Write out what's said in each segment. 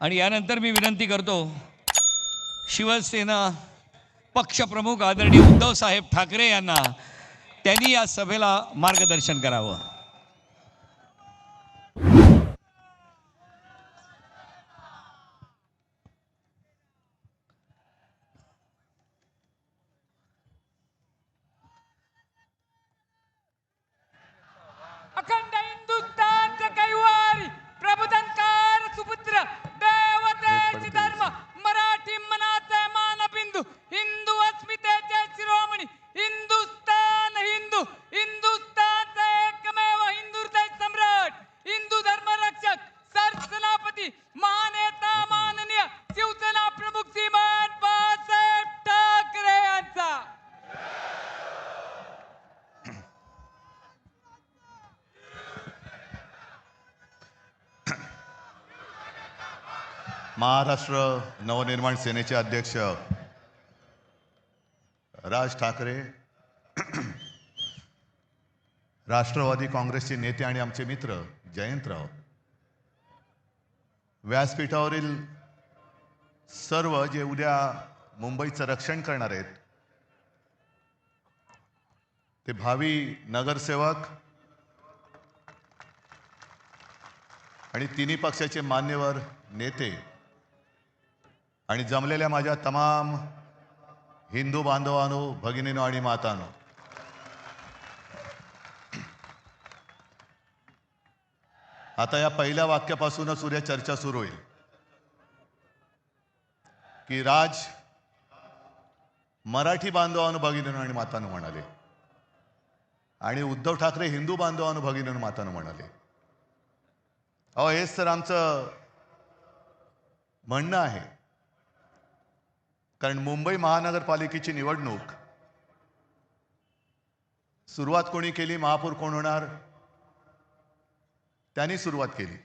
आणि यानंतर मी विनंती करतो शिवसेना पक्षप्रमुख आदरणीय उद्धव साहेब ठाकरे यांना त्यांनी या सभेला मार्गदर्शन करावं. अखंड हिंदुस्थानचे कैवारी प्रबोधनकार सुपुत्र देवतेचे धर्म मराठी मनाचे मानबिंदू हिंदू अस्मितेचे शिरोमणी हिंदुस्थान हिंदू हिंदुस्थानचा एकमेव हिंदू हृदय सम्राट हिंदू धर्म रक्षक सरसेनापती महानेता माननीय शिवसेना प्रमुख श्रीमान बाळासाहेब ठाकरे यांचा महाराष्ट्र नवनिर्माण सेनेचे अध्यक्ष राज ठाकरे, राष्ट्रवादी काँग्रेसचे नेते आणि आमचे मित्र जयंतराव, व्यासपीठावरील सर्व जे उद्या मुंबईचं रक्षण करणार आहेत ते भावी नगरसेवक आणि तिन्ही पक्षाचे मान्यवर नेते आणि जमलेल्या माझ्या तमाम हिंदू बांधवांनो, भगिनींनो आणि मातांनो, आता या पहिल्या वाक्यापासूनच उद्या चर्चा सुरू होईल की राज मराठी बांधवांनो, भगिनींनो आणि मातांनो म्हणाले आणि उद्धव ठाकरे हिंदू बांधवांनो, भगिनींनो, मातांनो म्हणाले. अहो, हेच तर आमचं म्हणणं आहे. कारण मुंबई महानगरपालिकेची निवडणूक सुरुवात कोणी केली, महापौर कोण होणार, त्यांनी सुरुवात केली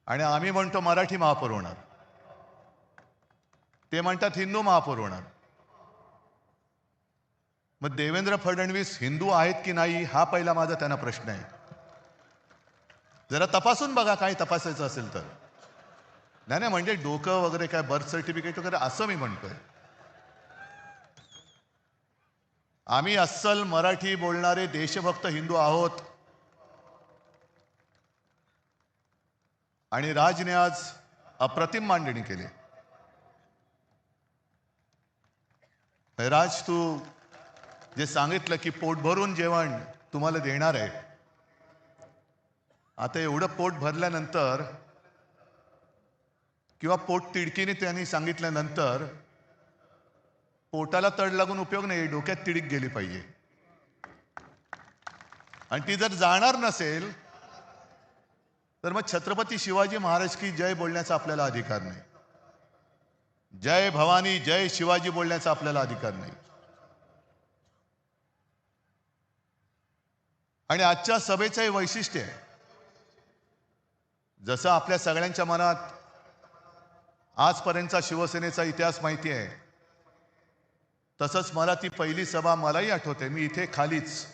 आणि आम्ही म्हणतो मराठी महापौर होणार, ते म्हणतात हिंदू महापौर होणार. मग देवेंद्र फडणवीस हिंदू आहेत की नाही हा पहिला माझा त्यांना प्रश्न आहे. जरा तपासून बघा, काही तपासायचं असेल तर. नाही म्हणजे डोकं वगैरे काय बर्थ सर्टिफिकेट वगैरे असं मी म्हणतोय. आम्ही अस्सल मराठी बोलणारे देशभक्त हिंदू आहोत आणि राजने आज अप्रतिम मांडणी केली. राज, तू जे सांगितलं की पोट भरून जेवण तुम्हाला देणार आहे, आता एवढं पोट भरल्यानंतर किंवा पोट तिडकीने त्यांनी सांगितल्यानंतर पोटाला तड लागून उपयोग नाही, डोक्यात तिडीक गेली पाहिजे. आणि ती जर जाणार नसेल तर मग छत्रपती शिवाजी महाराज की जय बोलण्याचा आपल्याला अधिकार नाही, जय भवानी जय शिवाजी बोलण्याचा आपल्याला अधिकार नाही. आणि आजच्या सभेचं हे वैशिष्ट्य आहे. जसं आपल्या सगळ्यांच्या मनात आजपर्यंतचा शिवसेनेचा इतिहास माहिती आहे, तसंच मला ती पहिली सभा मलाही आठवते. मी इथे खालीच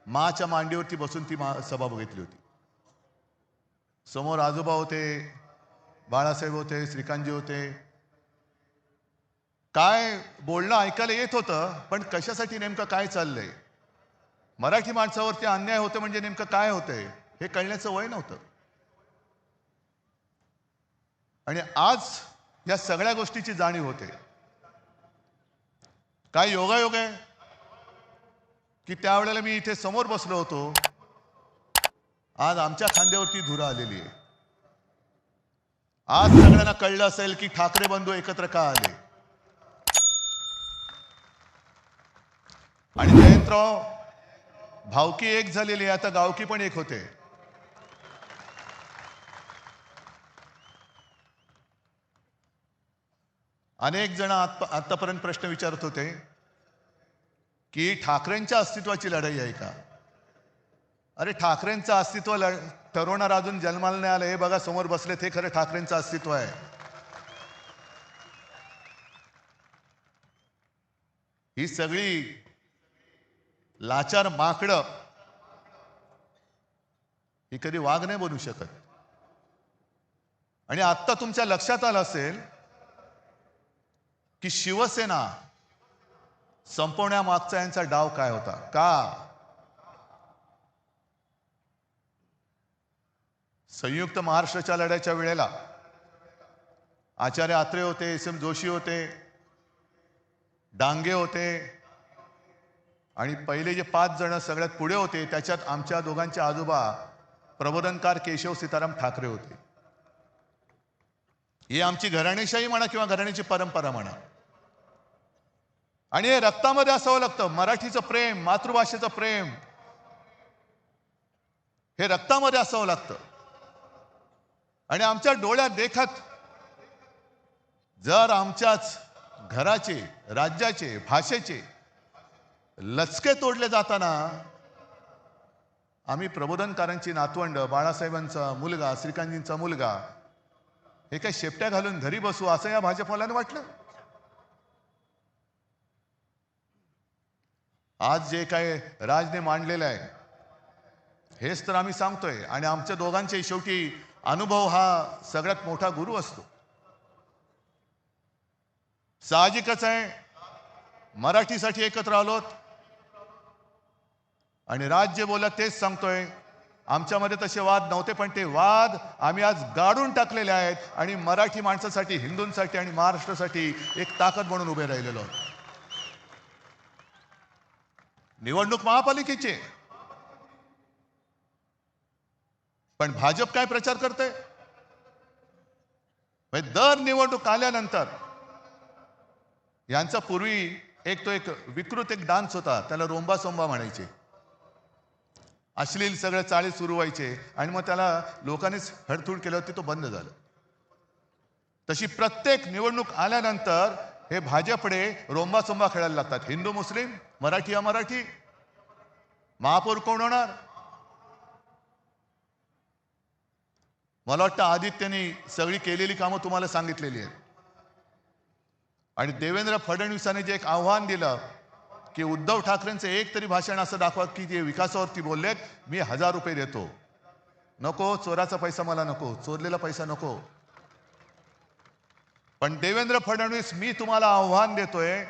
माच्या मांडीवरती बसून ती सभा बघितली होती. समोर आजोबा होते, बाळासाहेब होते, श्रीकांतजी होते. काय बोलणं ऐकायला येत होतं, पण कशासाठी नेमकं काय चाललंय, मराठी माणसावरती अन्याय होतं म्हणजे नेमकं काय होतंय हे कळण्याचं वय नव्हतं. आणि आज या सगळ्या गोष्टीची जाणीव होते. काय योगायोग आहे की त्यावेळेला मी इथे समोर बसलो होतो, आज आमच्या खांद्यावरती धुरा आलेली आहे. आज सगळ्यांना कळलं असेल की ठाकरे बंधू एकत्र का आले. आणि जयंतराव, भावकी एक झालेली आहे, आता गावकी पण एक होते. अनेक जण आतापर्यंत प्रश्न विचारत होते की ठाकरेंच्या अस्तित्वाची लढाई आहे का. अरे, ठाकरेंचं अस्तित्व ठरवणार अजून जन्माला नाही आलं. हे बघा समोर बसले, ते खरं ठाकरेंचं अस्तित्व आहे. ही सगळी लाचार माकडं ही कधी वाघ नाही बनू शकत. आणि आत्ता तुमच्या लक्षात आलं असेल की शिवसेना संपवण्यामागचा यांचा डाव काय होता का. संयुक्त महाराष्ट्राच्या लढ्याच्या वेळेला आचार्य आत्रे होते, एस.एम. जोशी होते, डांगे होते आणि पहिले जे 5 जण सगळ्यात पुढे होते त्याच्यात आमच्या दोघांचे आजोबा प्रबोधनकार केशव सीताराम ठाकरे होते. ही आमची घराणेशाही म्हणा किंवा घराण्याची परंपरा म्हणा. आणि हे रक्तामध्ये असावं लागतं. मराठीचं प्रेम, मातृभाषेचं प्रेम हे रक्तामध्ये असावं लागतं. आणि आमच्या डोळ्यात देखत जर आमच्याच घराचे, राज्याचे, भाषेचे लचके तोडले जाताना आम्ही प्रबोधनकारांची नातवंड, बाळासाहेबांचा मुलगा, श्रीकांतजींचा मुलगा हे काय शेपट्या घालून घरी बसू असं या भाजपवाल्यानं वाटलं. आज जे काय राजने मांडलेलं आहे हेच तर आम्ही सांगतोय. आणि आमच्या दोघांचे शेवटी अनुभव हा सगळ्यात मोठा गुरु असतो. साहजिकच आहे मराठीसाठी एकत्र आलोत आणि राज जे बोलत तेच सांगतोय. आमच्यामध्ये तसे वाद नव्हते पण ते वाद आम्ही आज गाडून टाकलेले आहेत आणि मराठी माणसासाठी, हिंदूंसाठी आणि महाराष्ट्रासाठी एक ताकद म्हणून उभे राहिलेलो आहोत. निवडणूक महापालिकेची पण भाजप काय प्रचार करते. दर निवडणूक आल्यानंतर यांचा पूर्वी एक विकृत डान्स होता, त्याला रोंबा सोंबा म्हणायचे. अश्लील सगळे चाळी सुरू व्हायचे आणि मग त्याला लोकांनीच हडतूड केलं होती, तो बंद झालं. तशी प्रत्येक निवडणूक आल्यानंतर हे भाजपडे रोंबा सोंबा खेळायला लागतात. हिंदू मुस्लिम, मराठी अमराठी, महापौर कोण होणार. मला वाटतं आदित्यने सगळी केलेली कामं तुम्हाला सांगितलेली आहेत. आणि देवेंद्र फडणवीसांनी जे एक आव्हान दिलं की उद्धव ठाकरेंचं एक तरी भाषण असं दाखवा की ते विकासावरती बोललेत, मी 1000 रुपये देतो. नको, चोराचा पैसा मला नको, चोरलेला पैसा नको. पण देवेंद्र फडणवीस, मी तुम्हाला आव्हान देतोय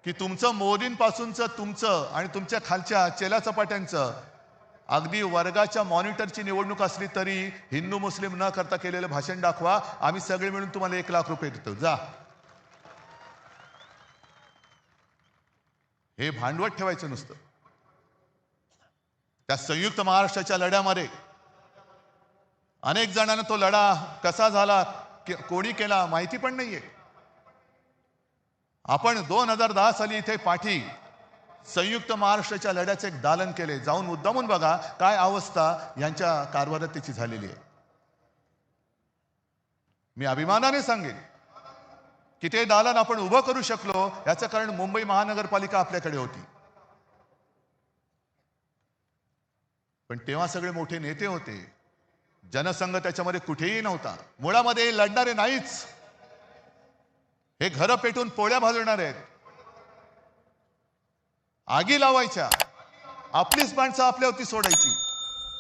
की तुमचं मोदींपासूनचं तुमचं आणि तुमच्या खालच्या चेला चपाट्यांचं अगदी वर्गाच्या मॉनिटरची निवडणूक असली तरी हिंदू मुस्लिम न करता केलेलं भाषण दाखवा. आम्ही सगळे मिळून तुम्हाला 1 लाख रुपये देतो. जा. हे भांडवल ठेवायचं नुसतं. त्या संयुक्त महाराष्ट्राच्या लढ्यामध्ये अनेक जणांना तो लढा कसा झाला, कोणी केला माहिती पण नाहीये. आपण 2010 साली इथे पाठी संयुक्त महाराष्ट्राच्या लढ्याचे एक दालन केले. जाऊन मुद्दामून बघा काय अवस्था यांच्या कारभारात त्याची झालेली आहे. मी अभिमानाने सांगेन की ते दालन आपण उभं करू शकलो याचं कारण मुंबई महानगरपालिका आपल्याकडे होती. पण तेव्हा सगळे मोठे नेते होते, जनसंघ त्याच्यामध्ये कुठेही नव्हता. मुळामध्ये लढणारे नाहीच, हे घरं पेटून पोळ्या भाजवणार आहेत, आगी लावायच्या, आपलीच माणसं आपल्यावरती सोडायची,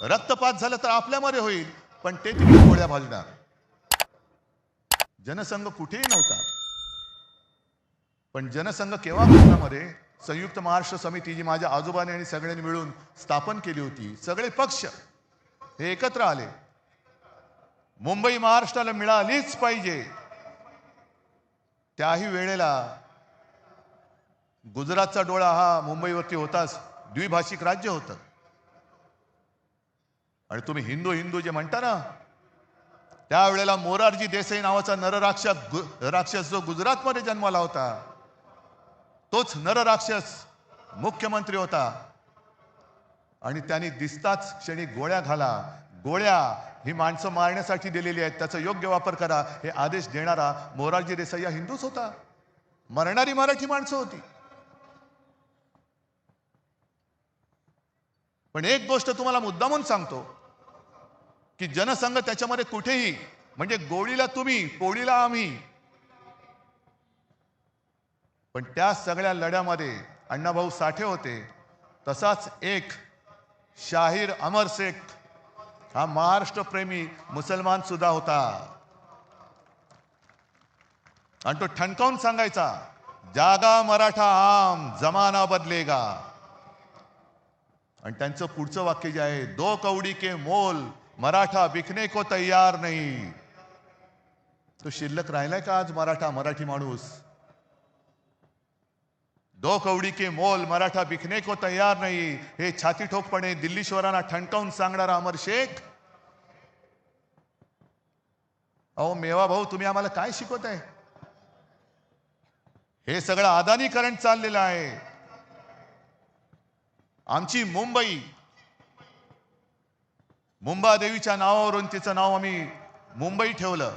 रक्तपात झालं तर आपल्यामध्ये होईल पण ते तिकडे पोळ्या भाजणार. जनसंघ कुठेही नव्हता. पण जनसंघ केव्हा भारतामध्ये संयुक्त महाराष्ट्र समिती जी माझ्या आजोबाने आणि सगळ्यांनी मिळून स्थापन केली होती, सगळे पक्ष हे एकत्र आले. मुंबई महाराष्ट्राला मिळालीच पाहिजे. त्याही वेळेला गुजरातचा डोळा हा मुंबईवरती होताच. द्विभाषिक राज्य होतं. आणि तुम्ही हिंदू हिंदू जे म्हणता ना, त्यावेळेला मोरारजी देसाई नावाचा नरराक्षस जो गुजरातमध्ये जन्माला होता, तोच नरराक्षस मुख्यमंत्री होता. आणि त्यांनी दिसताच क्षणी गोळ्या घाला. गोळ्या ही माणसं मारण्यासाठी दिलेली आहेत, त्याचा योग्य वापर करा हे आदेश देणारा मोरारजी देसाई हा हिंदूच होता. मरणारी मराठी माणसं होती. पण एक गोष्ट तुम्हाला मुद्दामून सांगतो की जनसंघ त्याच्यामध्ये कुठेही, म्हणजे गोळीला तुम्ही, पोळीला आम्ही. पण त्या सगळ्या लढ्यामध्ये अण्णाभाऊ साठे होते. तसाच एक शाहीर अमर शेख हा महाराष्ट्रप्रेमी मुसलमान सुद्धा होता आणि तो ठणकावून सांगायचा, जागा मराठा आम जमाना बदलेगा. आणि त्यांचं पुढचं वाक्य जे आहे, दो कौडी के मोल मराठा बिकने को तैयार नहीं. तो शिल्लक राहिलाय का आज मराठी माणूस? दो कौडी के मोल मराठा बिकने को तैयार नहीं, हे छाती ठोकपणे दिल्लीश्वरांना ठणकावून सांगणारा अमर शेख. अहो मेवा भाऊ, तुम्ही आम्हाला काय शिकवताय? हे सगळं अदानीकरण चाललेलं आहे. आमची मुंबादेवीच्या नावावरून तिचं नाव आम्ही मुंबई ठेवलं.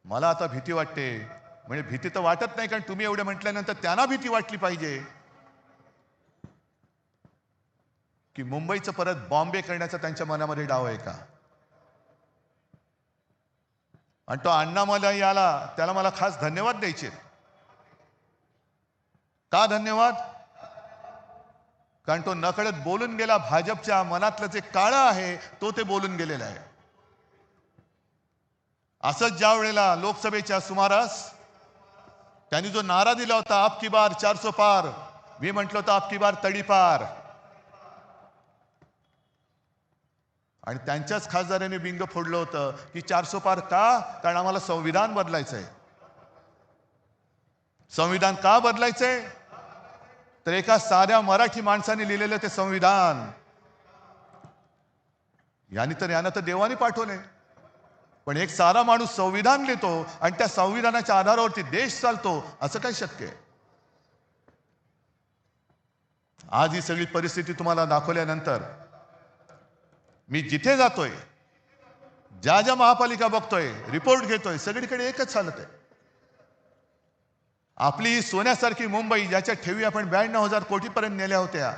मला आता भीती वाटते. म्हणजे भीती तर वाटत नाही, कारण तुम्ही एवढे म्हटल्यानंतर त्यांना भीती वाटली पाहिजे की मुंबईचं परत बॉम्बे करण्याचा त्यांच्या मनामध्ये डाव आहे का. आणि तो अण्णामलई आला, त्याला मला खास धन्यवाद द्यायचे. का धन्यवाद? कारण तो नकळत बोलून गेला. भाजपच्या मनातलं जे काळं आहे तो ते बोलून गेलेला आहे. असंच ज्या वेळेला लोकसभेच्या सुमारास त्यांनी जो नारा दिला होता, आपकी बार 400 पार, मी म्हटलं होतं आपकी बार तडीपार. आणि त्यांच्याच खासदारांनी बिंग फोडलं होतं की 400 पार का? कारण आम्हाला संविधान बदलायचंय. संविधान का बदलायचंय? तर एका साध्या मराठी माणसाने लिहिलेलं ते संविधान, यानं तर देवाने पाठवले. पण एक साधा माणूस संविधान लिहितो आणि त्या संविधानाच्या आधारावरती देश चालतो, असं काय शक्य आहे? आज ही सगळी परिस्थिती तुम्हाला दाखवल्यानंतर मी जिथे जातोय, ज्या ज्या महापालिका बघतोय, रिपोर्ट घेतोय, सगळीकडे एकच हालत आहे. आपली ही सोन्यासारखी मुंबई, ज्याच्या ठेवी आपण 92,000 कोटीपर्यंत नेल्या होत्या,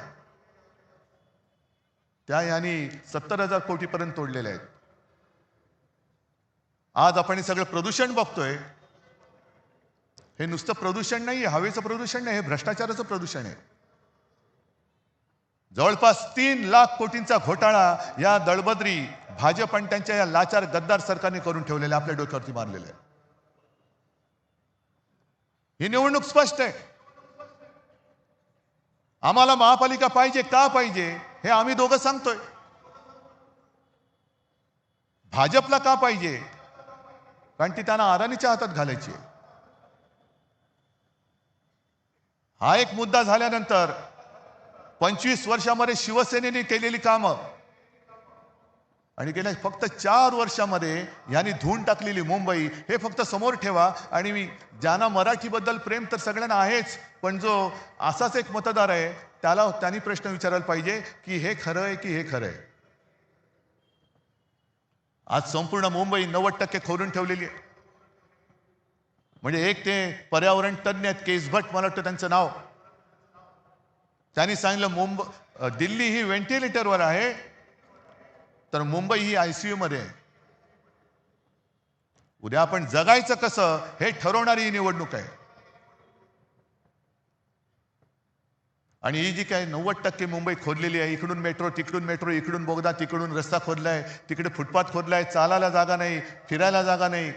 त्या यांनी 70,000 कोटीपर्यंत तोडलेल्या आहेत. आज आपण हे सगळं प्रदूषण बघतोय. हे नुसतं प्रदूषण नाही, हवेचं प्रदूषण नाही, हे भ्रष्टाचाराचं प्रदूषण आहे. जवळपास 3 लाख कोटींचा घोटाळा या दळबद्री भाजप आणि त्यांच्या या लाचार गद्दार सरकारने करून ठेवलेले, आपल्या डोक्यावरती मारलेले. ही निवडणूक स्पष्ट आहे. आम्हाला महापालिका पाहिजे. का पाहिजे हे आम्ही दोघं सांगतोय. भाजपला का पाहिजे? कारण ती त्यांना अदानीच्या हातात घालायची. हा एक मुद्दा झाल्यानंतर 25 वर्षामध्ये शिवसेनेने केलेली कामं आणि गेल्या फक्त 4 वर्षामध्ये यांनी धुवून टाकलेली मुंबई, हे फक्त समोर ठेवा. आणि मी ज्यांना मराठीबद्दल प्रेम तर सगळ्यांना आहेच, पण जो असाच एक मतदार आहे त्यांनी प्रश्न विचारायला पाहिजे की हे खरं आहे की हे खरं आहे. आज संपूर्ण मुंबई 90% खोदून ठेवलेली आहे. म्हणजे एक ते पर्यावरण तज्ञ आहेत, केस भट मला वाटतं त्यांचं नाव, त्यांनी सांगितलं दिल्ली ही व्हेंटिलेटरवर आहे, तर मुंबई ही ICU मध्ये आहे. उद्या आपण जगायचं कसं हे ठरवणारी ही निवडणूक आहे. आणि ही जी काही 90% मुंबई खोदलेली आहे, इकडून मेट्रो तिकडून मेट्रो, इकडून बोगदा तिकडून रस्ता खोदलाय, तिकडे फुटपाथ खोदलाय, चालायला जागा नाही, फिरायला जागा नाही.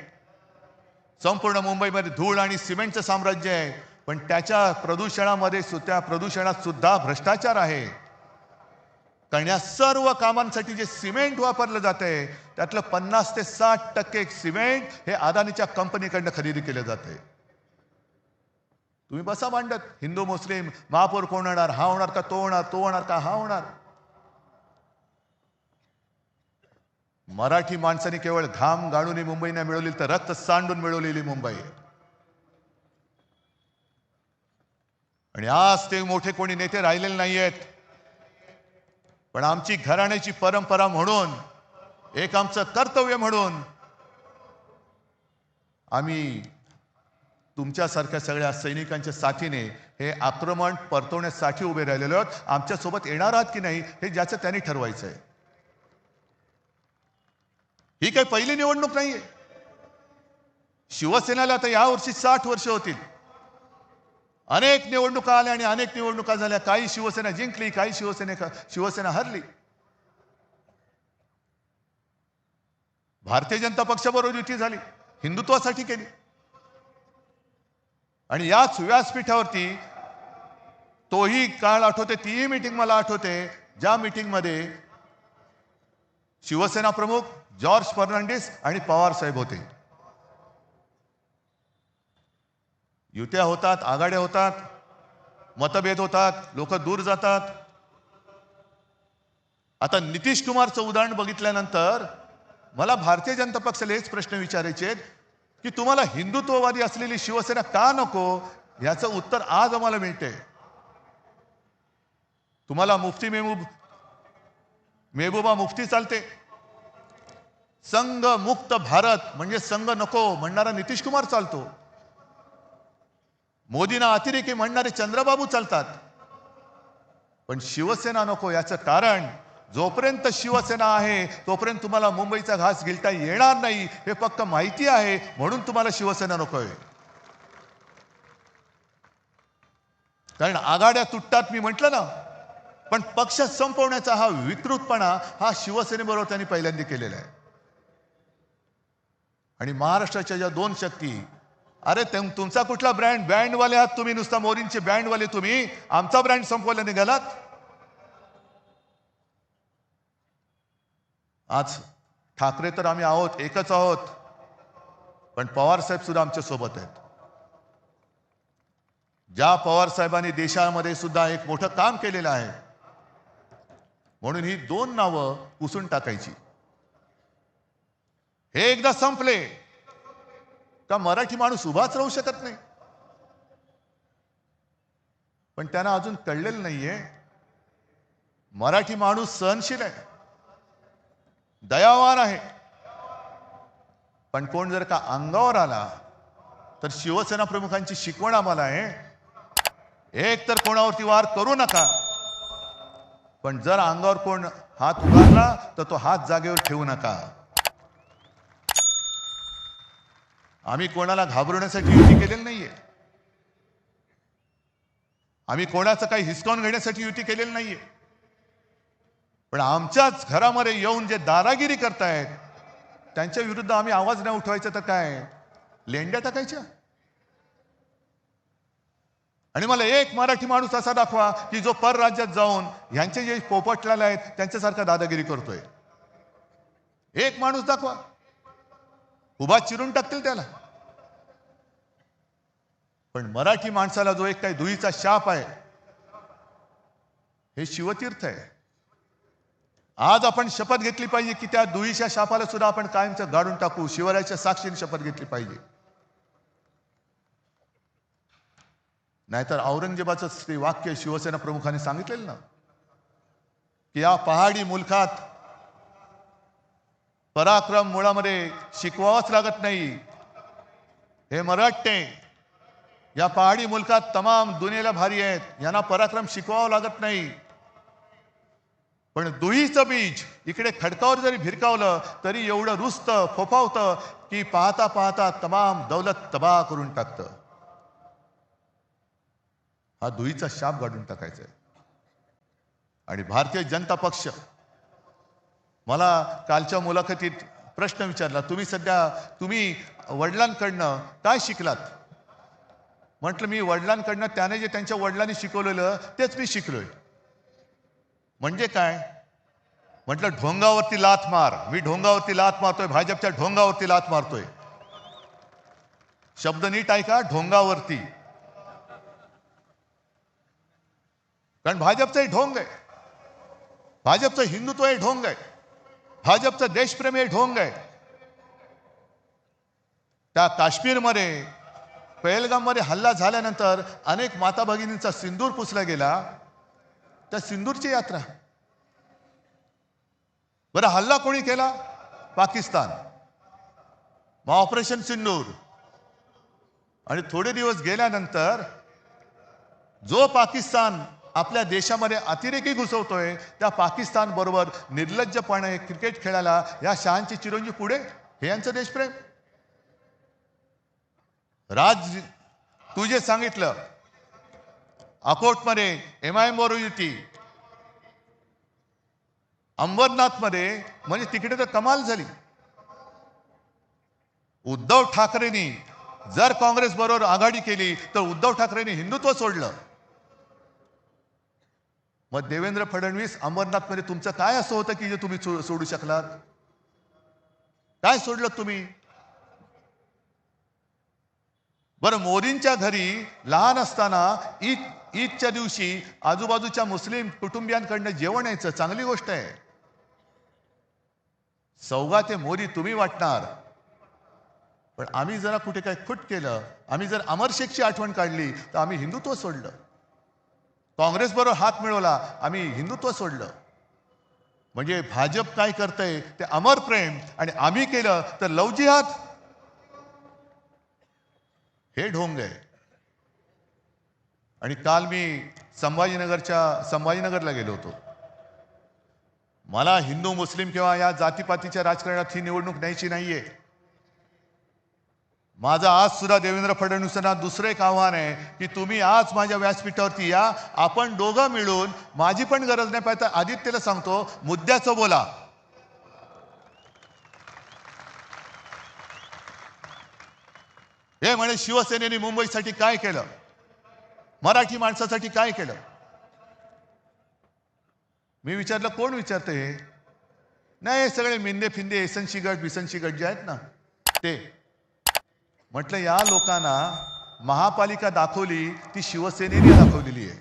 संपूर्ण मुंबईमध्ये धूळ आणि सिमेंटचं साम्राज्य आहे. पण त्याच्या प्रदूषणात सुद्धा भ्रष्टाचार आहे. कारण या सर्व कामांसाठी जे सिमेंट वापरलं जाते त्यातलं 50 ते 60% सिमेंट हे अदानीच्या कंपनीकडनं खरेदी केलं जाते. तुम्ही बसा मांडत, हिंदू मुस्लिम महापौर कोण होणार, हा होणार का तो होणार, तो होणार का हा होणार. मराठी माणसाने केवळ घाम गाळून ही मुंबई नाही मिळवली, तर रक्त सांडून मिळवलेली मुंबई. आणि आज ते मोठे कोणी नेते राहिलेले नाहीयेत. पण आमची घराण्याची परंपरा म्हणून, एक आमचं कर्तव्य म्हणून आम्ही तुमच्यासारख्या सगळ्या सैनिकांच्या साथीने हे आक्रमण परतवण्यासाठी उभे राहिलेलो आहोत. आमच्या सोबत येणार आहात की नाही हे ज्याचं त्यांनी ठरवायचं आहे. ही काही पहिली निवडणूक नाहीये. शिवसेनेला आता यावर्षी 60 वर्ष होतील. अनेक निवडणुका आल्या आणि अनेक निवडणुका झाल्या. काही शिवसेना जिंकली, काही शिवसेना हरली. भारतीय जनता पक्षाबरोबर युती झाली, हिंदुत्वासाठी केली. आणि याच व्यासपीठावरती तोही काळ आठवते, तीही मीटिंग मला आठवते, ज्या मीटिंगमध्ये शिवसेना प्रमुख जॉर्ज फर्नांडिस आणि पवार साहेब होते. युत्या होतात, आघाड्या होतात, मतभेद होतात, लोक दूर जातात. आता नितीश कुमारचं उदाहरण बघितल्यानंतर मला भारतीय जनता पक्षाला हेच प्रश्न विचारायचे आहेत की तुम्हाला हिंदुत्ववादी असलेली शिवसेना का नको, याचं उत्तर आज आम्हाला मिळते. तुम्हाला मुफ्ती मेहबूबा मुफ्ती चालते. संघ मुक्त भारत म्हणजे संघ नको म्हणणारा नितीश कुमार चालतो. मोदींना अतिरेकी म्हणणारे चंद्रबाबू चालतात. पण शिवसेना नको. याचं कारण, जोपर्यंत शिवसेना आहे तोपर्यंत तुम्हाला मुंबईचा घास गिळता येणार नाही हे पक्क माहिती आहे, म्हणून तुम्हाला शिवसेना नकोय. कारण आघाड्या तुटतात मी म्हटलं ना, पण पक्ष संपवण्याचा हा विकृतपणा हा शिवसेनेबरोबर त्यांनी पहिल्यांदा केलेला आहे. आणि महाराष्ट्राच्या ज्या दोन शक्ती, अरे तुमचा कुठला बँडवाले आहात तुम्ही, नुसता मोदींचे बँडवाले तुम्ही, आमचा ब्रँड संपवला निघालात. आज ठाकरे तर आम्ही आहोत, एकच आहोत, पण पवार साहेब सुद्धा आमच्या सोबत आहेत. ज्या पवार साहेबांनी देशामध्ये सुद्धा एक मोठं काम केलेलं आहे, म्हणून ही दोन नावं पुसून टाकायची. हे एकदा संपले का मराठी माणूस उभाच राहू शकत नाही. पण त्यांना अजून कळलेलं नाहीये, मराठी माणूस सहनशील आहे, दयावान आहे. पण कोण जर का अंगावर आला तर शिवसेना प्रमुखांची शिकवण आम्हाला आहे, एक तर कोणावरती वार करू नका, पण जर अंगावर कोण हात उगारला तर तो हात जागेवर ठेवू नका. आम्ही कोणाला घाबरवण्यासाठी युती केलेली नाहीये. आम्ही कोणाचं काही हिसकावून घेण्यासाठी युती केलेली नाहीये. पण आमच्याच घरामध्ये येऊन जे दादागिरी करतायत त्यांच्या विरुद्ध आम्ही आवाज नाही उठवायचा तर काय लेंड्या टाकायच्या. आणि मला एक मराठी माणूस असा दाखवा की जो परराज्यात जाऊन ह्यांचे जे पोपटलाल आहेत त्यांच्यासारखा दादागिरी करतोय. एक माणूस दाखवा, उभा चिरून टाकतील त्याला. पण मराठी माणसाला जो एक काही दुईचा शाप आहे, हे शिवतीर्थ आहे. आज आपण शपथ घेतली पाहिजे की त्या दुईच्या शापाला सुद्धा आपण कायमचं गाडून टाकू. शिवरायाच्या साक्षीने शपथ घेतली पाहिजे. नाहीतर औरंगजेबाचं ते वाक्य शिवसेना प्रमुखांनी सांगितलेलं ना की या पहाडी मुलखात पराक्रम मुळामध्ये शिकवावंच लागत नाही. हे मराठे या पहाडी मुलखात तमाम दुनियेला भारी आहेत, यांना पराक्रम शिकवावं लागत नाही. पण दुहीचं बीज इकडे खडकावर जरी भिरकावलं तरी एवढं रुजतं, फोफावतं की पाहता पाहता तमाम दौलत तबाह करून टाकतं. हा दुहीचा शाप गाडून टाकायचा आहे. आणि भारतीय जनता पक्ष, मला कालच्या मुलाखतीत प्रश्न विचारला, तुम्ही वडिलांकडनं काय शिकलात? म्हटलं मी वडिलांकडनं त्याने जे त्यांच्या वडिलांनी शिकवलेलं तेच मी शिकलोय. म्हणजे काय? म्हटलं ढोंगावरती लाथ मार. मी ढोंगावरती लाथ मारतोय, भाजपच्या ढोंगावरती लाथ मारतोय. शब्द नीट ऐका, ढोंगावरती. कारण भाजपचं हे ढोंग आहे, भाजपचं हिंदुत्व हे ढोंग आहे, भाजपचं देशप्रेम हे ढोंग आहे. त्या काश्मीरमध्ये पहलगाममध्ये हल्ला झाल्यानंतर अनेक माता भगिनींचा सिंदूर पुसला गेला. त्या सिंदूरची यात्रा. बरं, हल्ला कोणी केला? पाकिस्तान. मग ऑपरेशन सिंदूर. आणि थोडे दिवस गेल्यानंतर जो पाकिस्तान आपल्या देशामध्ये अतिरेकी घुसवतोय, त्या पाकिस्तान बरोबर निर्लज्जपणे क्रिकेट खेळायला या शहांची चिरंजीव पुढे. हे यांचं देशप्रेम. राज, तू जे सांगितलं अकोटमध्ये MIM बरोबर युती, अंबरनाथमध्ये, म्हणजे तिकडे तर कमाल झाली. उद्धव ठाकरेंनी जर काँग्रेस बरोबर आघाडी केली तर उद्धव ठाकरेंनी हिंदुत्व सोडलं. मग देवेंद्र फडणवीस अमरनाथमध्ये तुमचं काय असं होतं की जे तुम्ही सोडू शकलात? काय सोडलं तुम्ही? बरं, मोदींच्या घरी लहान असताना ईदच्या दिवशी आजूबाजूच्या मुस्लिम कुटुंबियांकडनं जेवण यायचं, चांगली गोष्ट आहे. सौगाते मोदी तुम्ही वाटणार, पण आम्ही जरा कुठे काय खुट केलं, आम्ही जर अमर शेखची आठवण काढली तर आम्ही हिंदुत्व सोडलं. काँग्रेस बरोबर हात मिळवला, आम्ही हिंदुत्व सोडलं. म्हणजे भाजप काय करतंय ते अमर प्रेम, आणि आम्ही केलं तर लव जिहाद. हे ढोंग आहे. आणि काल मी संभाजीनगरला गेलो होतो. मला हिंदू मुस्लिम किंवा या जातीपातीच्या राजकारणात ही निवडणूक न्यायची नाहीये. माझं आज सुद्धा देवेंद्र फडणवीसांना दुसरं एक आव्हान आहे की तुम्ही आज माझ्या व्यासपीठावरती या, आपण दोघं मिळून, माझी पण गरज नाही पाहिजे, आदित्यला सांगतो मुद्द्याचं बोला. हे म्हणे शिवसेनेने मुंबईसाठी काय केलं, मराठी माणसासाठी काय केलं. मी विचारलं कोण विचारतं हे? नाही, सगळे मिंदे फिंदे एसनशी गट बिसनशी गट जे आहेत ना ते. म्हटलं या लोकांना महापालिका दाखवली ती शिवसेनेने दाखवलेली आहे.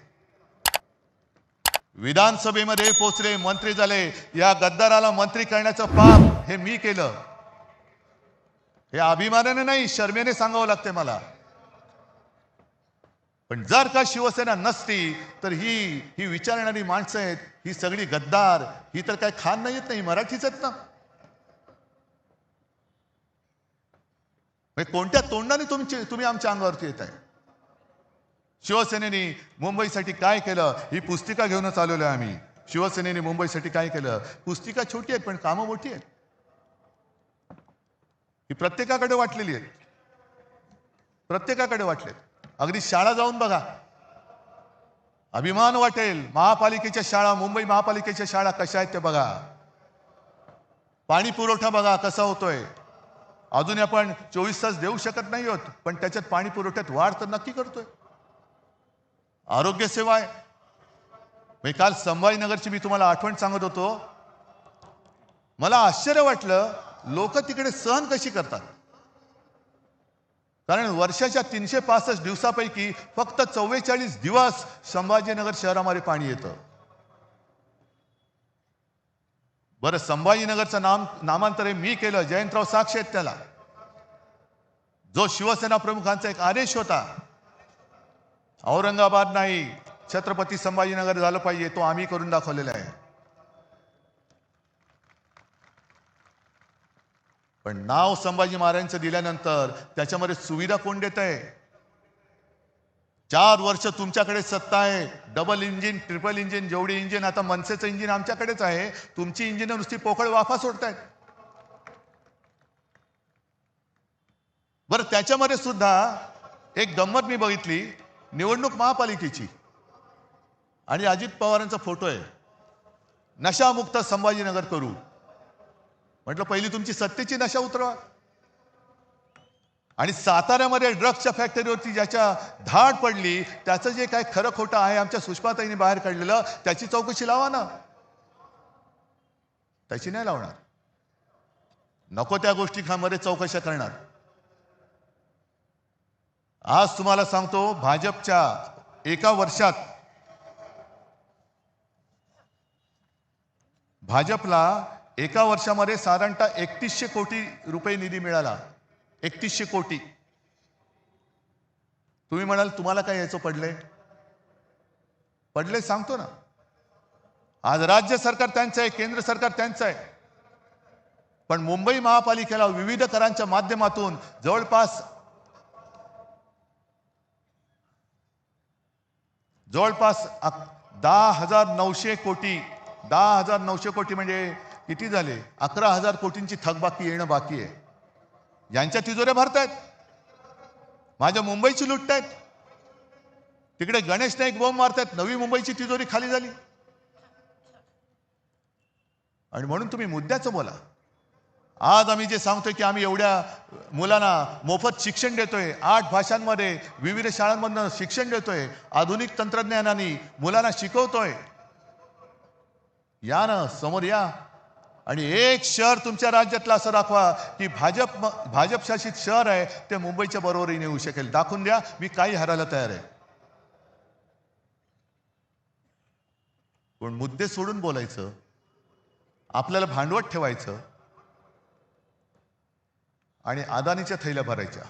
विधानसभेमध्ये पोचले, मंत्री झाले, या गद्दाराला मंत्री करण्याचं पाप हे मी केलं. हे अभिमानाने नाही, शर्मेने सांगावं लागते मला. पण जर का शिवसेना नसती तर ही विचारणारी माणसं आहेत, ही सगळी गद्दार, ही तर काय खान नाही येत, नाही मराठीच आहेत ना. कोणत्या तोंडाने तुम्ही आमच्या अंगावरती येत आहे? शिवसेनेने मुंबईसाठी काय केलं ही पुस्तिका घेऊनच आलेलो आहे आम्ही. शिवसेनेने मुंबईसाठी काय केलं, पुस्तिका छोटी आहे पण कामं मोठी आहेत. ही प्रत्येकाकडे वाटलेली आहेत, प्रत्येकाकडे वाटले. अगदी शाळा जाऊन बघा, अभिमान वाटेल. महापालिकेच्या शाळा, मुंबई महापालिकेच्या शाळा कशा आहेत ते बघा. पाणी पुरवठा बघा कसा होतोय. अजून आपण 24 तास देऊ शकत नाही आहोत, पण त्याच्यात पाणी पुरवठ्यात वाढ तर नक्की करतोय. आरोग्य सेवा आहे. मी काल संभाजीनगरची मी तुम्हाला आठवण सांगत होतो. मला आश्चर्य वाटलं लोक तिकडे सहन कशी करतात. कारण वर्षाच्या 365 दिवसापैकी फक्त 44 दिवस संभाजीनगर शहरामध्ये पाणी येतं. बरं, संभाजीनगरचं नामांतर मी केलं, जयंतराव साक्षी आहेत त्याला. जो शिवसेना प्रमुखांचा एक आदेश होता, औरंगाबाद नाही छत्रपती संभाजीनगर झालं पाहिजे, तो आम्ही करून दाखवलेला आहे. पण नाव संभाजी महाराजांचं दिल्यानंतर त्याच्यामध्ये सुविधा कोण देत आहे? 4 वर्ष तुमच्याकडे सत्ता आहे. डबल इंजिन, ट्रिपल इंजिन, जेवढी इंजिन, आता मनसेचं इंजिन आमच्याकडेच आहे. तुमची इंजिन नुसती पोकळ वाफा सोडतायत. बरं, त्याच्यामध्ये सुद्धा एक गंमत मी बघितली. निवडणूक महापालिकेची आणि अजित पवारांचा फोटो आहे. नशामुक्त संभाजीनगर करू. म्हटलं पहिली तुमची सत्तेची नशा उतरवा. आणि साताऱ्यामध्ये ड्रग्सच्या फॅक्टरीवरती ज्याच्या धाड पडली त्याचं जे काय खरं खोटं आहे आमच्या सुषमाताईंनी बाहेर काढलेलं, त्याची चौकशी लावा ना. त्याची नाही लावणार. नको त्या गोष्टींमध्ये चौकशा करणार. आज तुम्हाला सांगतो, भाजपच्या एका वर्षात भाजपला एका वर्षामध्ये साधारणतः 3100 कोटी रुपये निधी मिळाला. 3100 कोटी. तुम्ही म्हणाल तुम्हाला काय याचं पडले सांगतो ना. आज राज्य सरकार त्यांचं आहे, केंद्र सरकार त्यांचं आहे. पण मुंबई महापालिकेला विविध करांच्या माध्यमातून जवळपास 10,900 कोटी. 10,900 कोटी म्हणजे किती झाले? 11,000 कोटींची थकबाकी येणं बाकी आहे. यांच्या तिजोऱ्या भरतायत, माझ्या मुंबईची लुटतायत. तिकडे गणेश नाईक बॉम्ब मारतायत, नवी मुंबईची तिजोरी खाली झाली. आणि म्हणून तुम्ही मुद्द्याचं बोला. आज आम्ही जे सांगतोय की आम्ही एवढ्या मुलांना मोफत शिक्षण देतोय, 8 भाषांमध्ये विविध शाळांमधनं शिक्षण देतोय, आधुनिक तंत्रज्ञानाने मुलांना शिकवतोय. या ना, समोर या आणि एक शहर तुमच्या राज्यातलं असं दाखवा की भाजप शासित शहर आहे ते मुंबईच्या बरोबरीने येऊ शकेल. दाखवून द्या, मी काही हारायला तयार आहे. पण मुद्दे सोडून बोलायचं, आपल्याला भांडवत ठेवायचं आणि अदानीच्या थैल्या भरायच्या.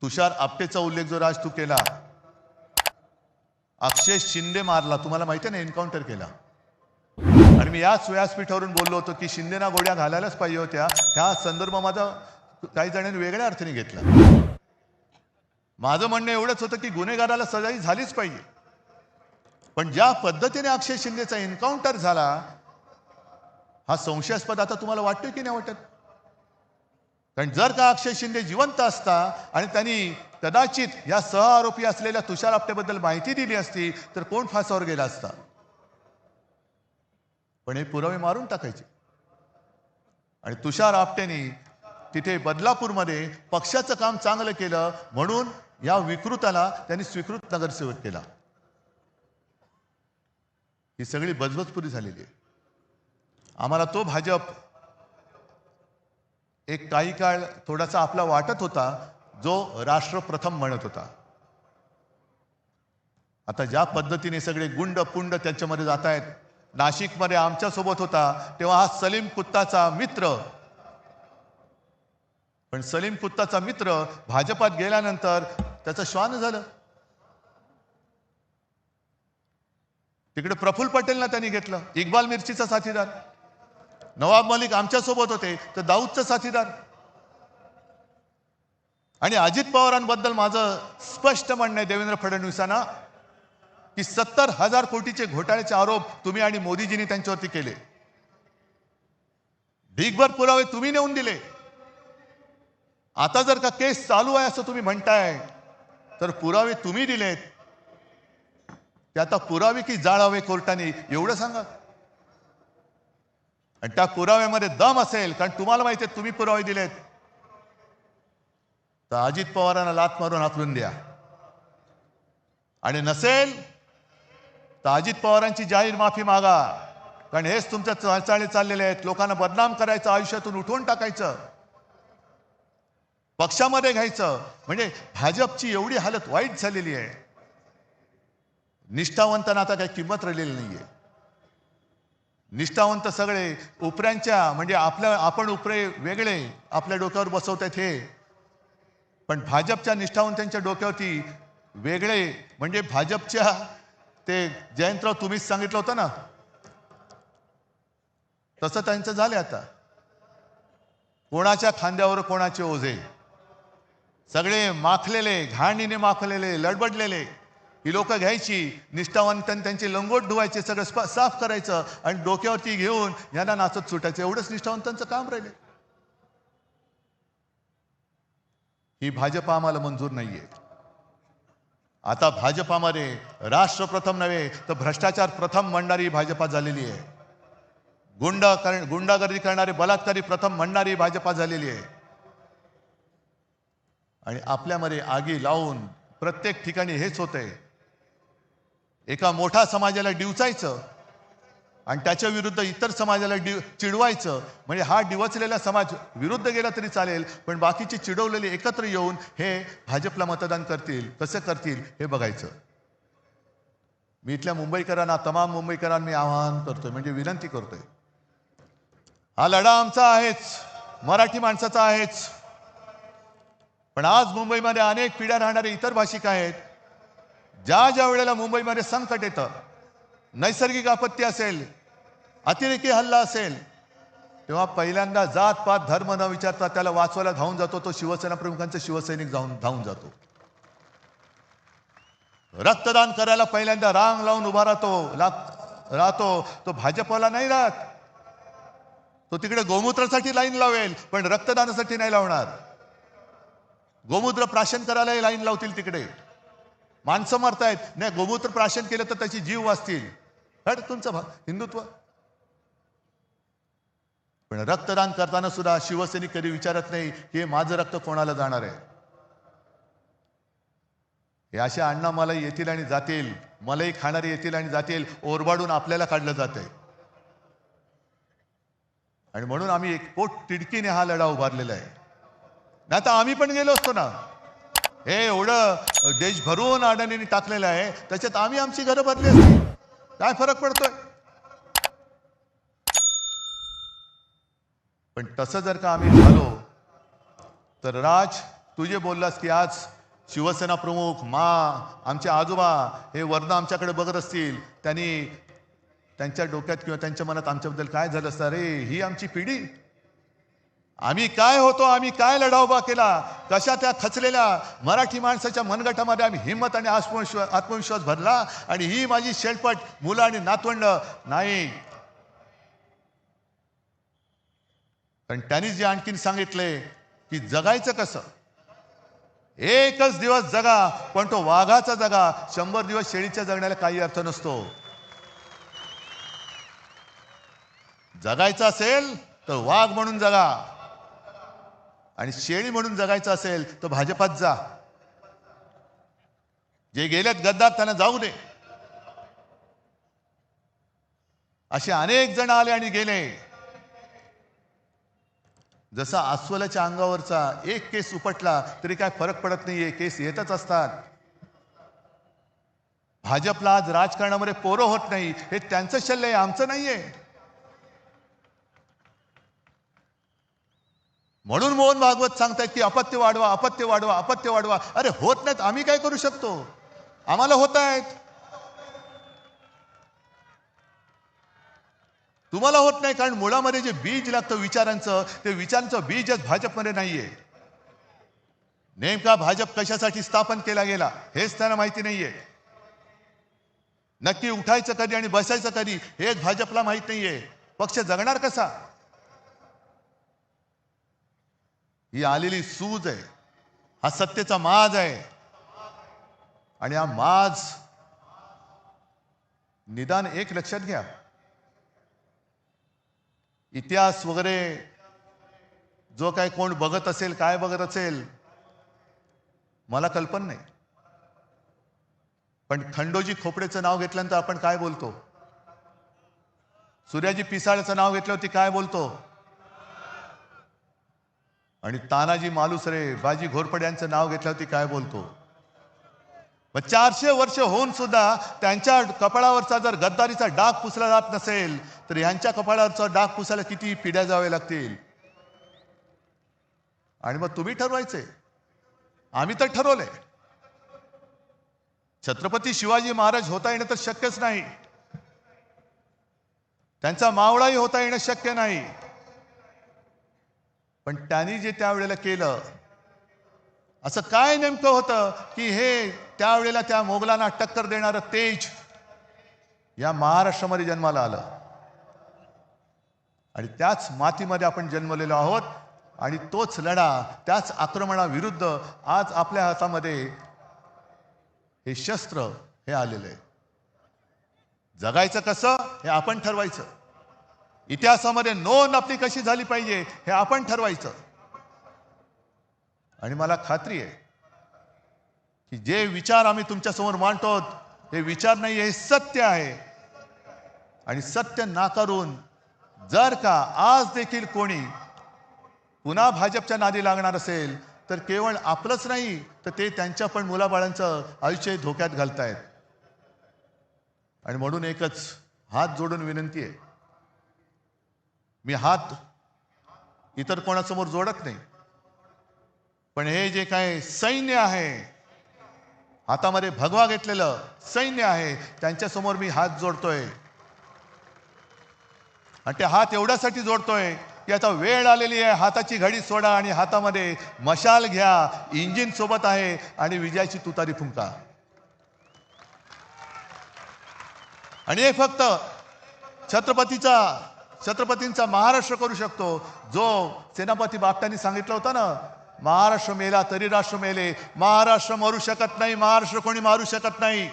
तुषार आपटेचा उल्लेख जो राज तू केला, अक्षय शिंदे मारला, तुम्हाला माहिती आहे ना, एन्काउंटर केला. आणि मी याच व्यासपीठावरून बोललो होतो की शिंदेना गोळ्या घालायलाच पाहिजे होत्या. ह्या संदर्भ माझा काही जणांनी वेगळ्या अर्थाने घेतला. माझं म्हणणं एवढंच होतं की गुन्हेगाराला सजाही झालीच पाहिजे. पण ज्या पद्धतीने अक्षय शिंदेचा एन्काउंटर झाला हा संशयास्पद आता तुम्हाला वाटतोय की नाही वाटत? कारण जर का अक्षय शिंदे जिवंत असता आणि त्यांनी कदाचित या सहआरोपी असलेल्या तुषार आपटेबद्दल माहिती दिली असती तर कोण फासावर गेला असता. पण हे पुरावे मारून टाकायचे. आणि तुषार आपटेने तिथे बदलापूरमध्ये पक्षाचं काम चांगलं केलं म्हणून या विकृताला त्यांनी स्वीकृत नगरसेवक केला. ही सगळी बजबजपुरी झालेली आहे. आम्हाला तो भाजप एक काही काळ थोडासा आपला वाटत होता जो राष्ट्र प्रथम म्हणत होता. आता ज्या पद्धतीने सगळे गुंड पुंड त्यांच्यामध्ये जात आहेत. नाशिकमध्ये आमच्या सोबत होता तेव्हा हा सलीम कुत्ताचा मित्र, पण सलीम कुत्ताचा मित्र भाजपात गेल्यानंतर त्याचं श्वान झालं. तिकडे प्रफुल्ल पटेलला त्यांनी घेतलं, इक्बाल मिर्चीचा साथीदार. नवाब मलिक आमच्या सोबत होते तर दाऊदचा साथीदार. आणि अजित पवारांबद्दल माझं स्पष्ट म्हणणं आहे देवेंद्र फडणवीसांना की 70,000 कोटीचे घोटाळ्याचे आरोप तुम्ही आणि मोदीजींनी त्यांच्यावरती केले. ढीगभर पुरावे तुम्ही नेऊन दिले. आता जर का केस चालू आहे असं तुम्ही म्हणताय तर पुरावे तुम्ही दिलेत, ते आता पुरावे की जाळावे कोर्टाने एवढं सांगा. आणि त्या पुराव्यामध्ये दम असेल, कारण तुम्हाला माहिती आहे तुम्ही पुरावे दिलेत, तर अजित पवारांना लाथ मारून हाकलून द्या. आणि नसेल तर अजित पवारांची जाहीर माफी मागा. कारण हेच तुमच्या चालचाली चाललेले आहेत. लोकांना बदनाम करायचं, आयुष्यातून उठवून टाकायचं, पक्षामध्ये घ्यायचं. म्हणजे भाजपची एवढी हालत वाईट झालेली आहे. निष्ठावंतांना आता काही किंमत राहिलेली नाहीये. निष्ठावंत सगळे उपऱ्यांच्या, म्हणजे आपण उपरे वेगळे आपल्या डोक्यावर बसवतात हे, पण भाजपच्या निष्ठावंतांच्या डोक्यावरती वेगळे. म्हणजे भाजपच्या ते जयंतराव तुम्हीच सांगितलं होतं ना, तसं त्यांचं झालं. आता कोणाच्या खांद्यावर कोणाचे ओझे, सगळे माखलेले, घाणीने माखलेले, लडबडलेले. ही लोक घ्यायची, निष्ठावंतांनी त्यांचे लंगोट धुवायचे, सगळं साफ करायचं आणि डोक्यावरती घेऊन यांना नाचत सुटायचं. एवढंच निष्ठावंतांचं काम राहिले. ही भाजप आम्हाला मंजूर नाहीये. आता भाजपामध्ये राष्ट्र प्रथम नव्हे तर भ्रष्टाचार प्रथम म्हणणारी भाजपा झालेली आहे. गुंडागर्दी करणारे, बलात्कारी प्रथम म्हणणारी भाजपा झालेली आहे. आणि आपल्यामध्ये आगी लावून प्रत्येक ठिकाणी हेच होतंय. एका मोठ्या समाजाला डिवचायचं आणि त्याच्या विरुद्ध इतर समाजाला चिडवायचं. म्हणजे हा डिवचलेला समाज विरुद्ध गेला तरी चालेल, पण बाकीचे चिडवलेले एकत्र येऊन हे भाजपला मतदान करतील. कसं करतील हे बघायचं. मी इथल्या मुंबईकरांना, तमाम मुंबईकरांना मी आवाहन करतोय, म्हणजे विनंती करतोय, हा लढा आमचा आहेच, मराठी माणसाचा आहेच. पण आज मुंबईमध्ये अनेक पिढ्या राहणारे इतर भाषिक आहेत. ज्या वेळेला मुंबईमध्ये संकट येतं, नैसर्गिक आपत्ती असेल, अतिरेकी हल्ला असेल, तेव्हा पहिल्यांदा जात पात धर्म न विचारता त्याला वाचवायला धावून जातो तो शिवसेना प्रमुखांचा शिवसैनिक धावून जातो. रक्तदान करायला पहिल्यांदा रांग लावून उभा राहतो तो भाजपवाला नाही राहत. तो तिकडे गोमूत्रासाठी लाईन लावेल पण रक्तदानासाठी नाही लावणार. गोमूत्र प्राशन करायलाही लाईन लावतील तिकडे. माणसं मरतायत, नाही गोमूत्र प्राशन केलं तर त्याची जीव वाचतील. तुमचं हिंदुत्व पण रक्तदान करताना सुद्धा शिवसैनिक कधी विचारत नाही की हे माझं रक्त कोणाला जाणार आहे. हे असे अण्णा मला येतील आणि जातील, मलाही खाणारे येतील आणि जातील, ओरबाडून आपल्याला काढलं जातंय. आणि म्हणून आम्ही एक पोट तिडकीने हा लढा उभारलेला आहे. नाही तर आम्ही पण गेलो असतो ना. हे एवढं देश भरून अडाणींनी टाकलेलं आहे, त्याच्यात आम्ही आमची घरं भरली असती. काय फरक पडतोय. पण तसं जर का आम्ही झालो तर राज, तू जे बोललास की आज शिवसेना प्रमुख आमचे आजोबा हे वर्ण आमच्याकडे बघत असतील, त्यांच्या डोक्यात किंवा त्यांच्या मनात आमच्याबद्दल काय झालं असतं, अरे ही आमची पिढी, आम्ही काय होतो, आम्ही काय लढा उभा केला, कशा त्या खचलेल्या मराठी माणसाच्या मनगटामध्ये आम्ही हिंमत आणि आत्मविश्वास भरला, आणि ही माझी शेलपट मुलं आणि नातवंड नाही. पण त्यांनी जे आणखीन सांगितले की जगायचं कसं, एकच दिवस जगा पण तो वाघाचा जगा, 100 दिवस शेळीच्या जगण्याला काही अर्थ नसतो. जगायचं असेल तर वाघ म्हणून जगा, आणि शेळी म्हणून जगायचं असेल तर भाजपात जा. जे गेलेत गद्दार त्यांना जाऊ दे. असे अनेक जण आले आणि गेले. जसा अस्वलाच्या अंगावरचा एक केस उपटला तरी काय फरक पडत नाहीये, केस येतच असतात. भाजपला आज राजकारणामध्ये पोरं होत नाही, हे त्यांचं शल्य आहे, आमचं नाहीये. म्हणून मोहन भागवत सांगतायत की अपत्य वाढवा, अपत्य वाढवा, अपत्य वाढवा. अरे होत नाहीत, आम्ही काय करू शकतो, आम्हाला होत आहेत, तुम्हाला होत नाही. कारण मुळामध्ये जे बीज लागतं विचारांचं, ते विचारांचं बीजच भाजपमध्ये नाहीये. नेमका भाजप कशासाठी स्थापन केला गेला हेच त्यांना माहिती नाहीये. नक्की उठायचं कधी आणि बसायचं कधी हेच भाजपला माहित नाहीये. पक्ष जगणार कसा, ही आलेली सूज आहे, हा सत्तेचा माज आहे. आणि हा माज निदान एक लक्षात घ्या, इतिहास वगैरे जो काय कोण बघत असेल, काय बघत असेल मला कल्पना नाही, पण खंडोजी खोपडेचं नाव घेतल्यानंतर आपण काय बोलतो, सूर्याजी पिसाळचं नाव घेतल्यावरती काय बोलतो, आणि तानाजी मालुसरे, बाजी घोरपडे यांचं नाव घेतल्यावरती काय बोलतो. 400 वर्ष होऊन सुद्धा त्यांच्या कपाळावरचा जर गद्दारीचा डाग पुसला जात नसेल तर यांच्या कपाळावरचा डाग पुसायला किती पिढ्या जावे लागतील. आणि मग तुम्ही ठरवायचे, आम्ही तर ठरवलंय. छत्रपती शिवाजी महाराज होता येणं तर शक्यच नाही, त्यांचा मावळाही होता येणं शक्य नाही. पण त्यांनी जे त्यावेळेला केलं, असं काय नेमकं होतं की हे त्यावेळेला त्या मोगलांना टक्कर देणारं तेज या महाराष्ट्रामध्ये जन्माला आलं. आणि त्याच मातीमध्ये आपण जन्मलेलो आहोत, आणि तोच लढा, त्याच आक्रमणाविरुद्ध आज आपल्या हातामध्ये हे शस्त्र हे आलेलं आहे. जगायचं कसं हे आपण ठरवायचं, इतिहासामध्ये नोंद आपली कशी झाली पाहिजे हे आपण ठरवायचं. आणि मला खात्री आहे की जे विचार आम्ही तुमच्यासमोर मांडतो हे विचार नाही, हे सत्य आहे. आणि सत्य नाकारून जर का आज देखील कोणी पुन्हा भाजपच्या नादी लागणार असेल तर केवळ आपलंच नाही तर ते त्यांच्या पण मुलाबाळांचं आयुष्य धोक्यात घालतायत. आणि म्हणून एकच हात जोडून विनंती आहे, मी हात इतर कोणासमोर जोडत नाही, पण हे जे काय सैन्य आहे, हातामध्ये भगवा घेतलेलं सैन्य आहे, त्यांच्यासमोर मी हात जोडतोय. आणि ते हात एवढ्यासाठी जोडतोय की आता वेळ आलेली आहे, हाताची घडी सोडा आणि हातामध्ये मशाल घ्या, इंजिन सोबत आहे, आणि विजयाची तुतारी फुंका. आणि हे फक्त छत्रपतींचा महाराष्ट्र करू शकतो, जो सेनापती बापटांनी सांगितलं होतं ना, महाराष्ट्र मेला तरी राष्ट्र मेले, महाराष्ट्र मरू शकत नाही, महाराष्ट्र कोणी मारू शकत नाही.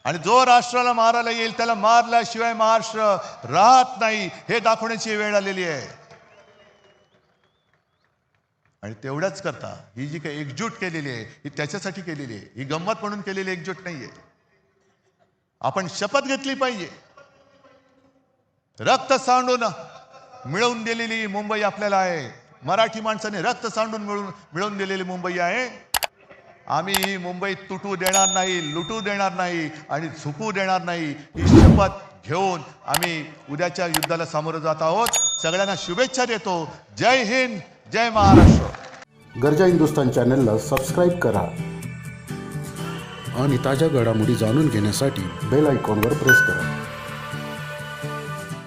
आणि जो राष्ट्राला मारायला येईल त्याला मारल्याशिवाय महाराष्ट्र राहत नाही हे दाखवण्याची वेळ आलेली आहे. आणि तेवढ्याच करता ही जी काही एकजूट केलेली आहे ही त्याच्यासाठी केलेली आहे, ही गंमत म्हणून केलेली एकजूट नाहीये. आपण शपथ घेतली पाहिजे. रक्त सांडून मिळवून दिलेली मुंबई आपल्याला आहे. मराठी माणसाने रक्त सांडून मिळवून दिलेली मुंबई आहे. आम्ही ही मुंबई तुटू देणार नाही, लुटू देणार नाही आणि झुकू देणार नाही. ही शपथ घेऊन आम्ही उद्याच्या युद्धाला सामोरं जात आहोत. सगळ्यांना शुभेच्छा देतो. जय हिंद, जय महाराष्ट्र. गर्जा हिंदुस्तान चॅनलला सबस्क्राईब करा आणि ताज्या घडामोडी जाणून घेण्यासाठी बेल आयकॉनवर प्रेस करा.